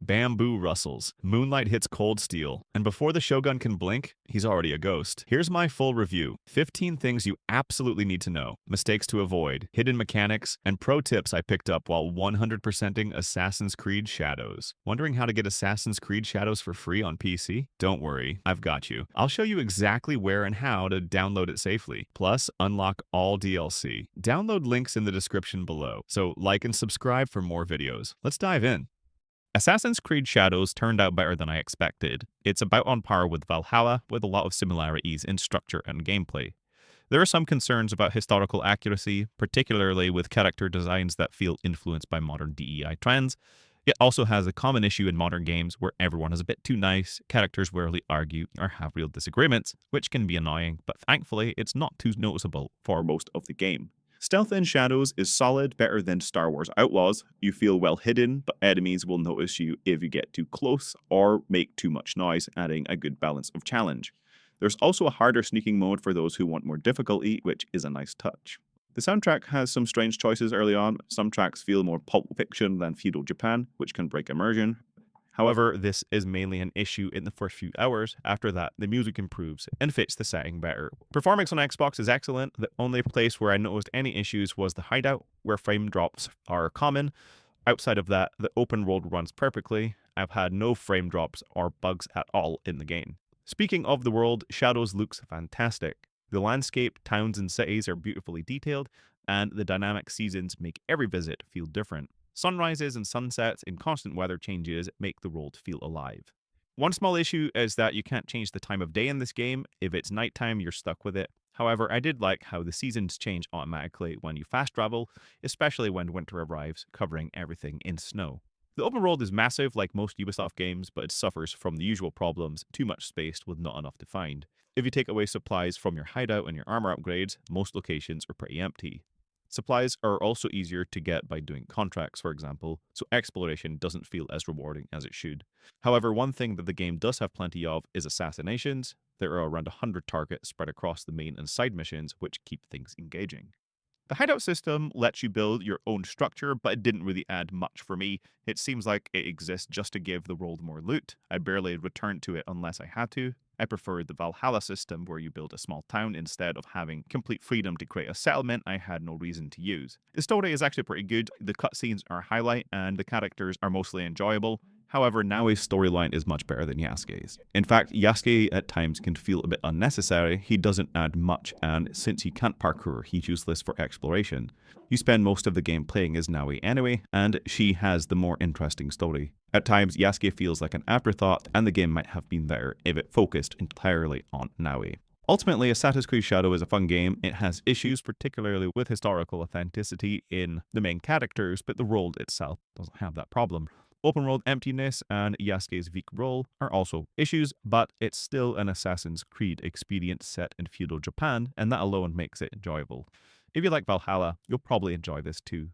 bamboo rustles, moonlight hits cold steel, and before the Shogun can blink, he's already a ghost. Here's my full review. 15 things you absolutely need to know, mistakes to avoid, hidden mechanics, and pro tips I picked up while 100%ing Assassin's Creed Shadows. Wondering how to get Assassin's Creed Shadows for free on PC? Don't worry, I've got you. I'll show you exactly where and how to download it safely. Plus, unlock all DLC. Download links in the description below, so like and subscribe for more videos. Let's dive in. Assassin's Creed Shadows turned out better than I expected. It's about on par with Valhalla, with a lot of similarities in structure and gameplay. There are some concerns about historical accuracy, particularly with character designs that feel influenced by modern DEI trends. It also has a common issue in modern games where everyone is a bit too nice, characters rarely argue or have real disagreements, which can be annoying, but thankfully it's not too noticeable for most of the game. Stealth in Shadows is solid, better than Star Wars Outlaws. You feel well hidden, but enemies will notice you if you get too close or make too much noise, adding a good balance of challenge. There's also a harder sneaking mode for those who want more difficulty, which is a nice touch. The soundtrack has some strange choices early on. Some tracks feel more Pulp Fiction than feudal Japan, which can break immersion. However, this is mainly an issue in the first few hours. After that, the music improves and fits the setting better. Performance on Xbox is excellent. The only place where I noticed any issues was the hideout, where frame drops are common. Outside of that, the open world runs perfectly. I've had no frame drops or bugs at all in the game. Speaking of the world, Shadows looks fantastic. The landscape, towns, and cities are beautifully detailed, and the dynamic seasons make every visit feel different. Sunrises and sunsets and constant weather changes make the world feel alive. One small issue is that you can't change the time of day in this game. If it's nighttime, you're stuck with it. However, I did like how the seasons change automatically when you fast travel, especially when winter arrives, covering everything in snow. The open world is massive like most Ubisoft games, but it suffers from the usual problems: too much space with not enough to find. If you take away supplies from your hideout and your armor upgrades, most locations are pretty empty. Supplies are also easier to get by doing contracts, for example, so exploration doesn't feel as rewarding as it should. However, one thing that the game does have plenty of is assassinations. There are around 100 targets spread across the main and side missions, which keep things engaging. The hideout system lets you build your own structure, but it didn't really add much for me. It seems like it exists just to give the world more loot. I barely returned to it unless I had to. I preferred the Valhalla system where you build a small town instead of having complete freedom to create a settlement I had no reason to use. The story is actually pretty good, the cutscenes are a highlight, and the characters are mostly enjoyable. However, Naoi's storyline is much better than Yasuke's. In fact, Yasuke at times can feel a bit unnecessary. He doesn't add much, and since he can't parkour, he's useless for exploration. You spend most of the game playing as Naoi anyway, and she has the more interesting story. At times, Yasuke feels like an afterthought, and the game might have been better if it focused entirely on Naoi. Ultimately, Assassin's Creed Shadow is a fun game. It has issues, particularly with historical authenticity in the main characters, but the world itself doesn't have that problem. Open world emptiness and Yasuke's weak role are also issues, but it's still an Assassin's Creed experience set in feudal Japan, and that alone makes it enjoyable. If you like Valhalla, you'll probably enjoy this too.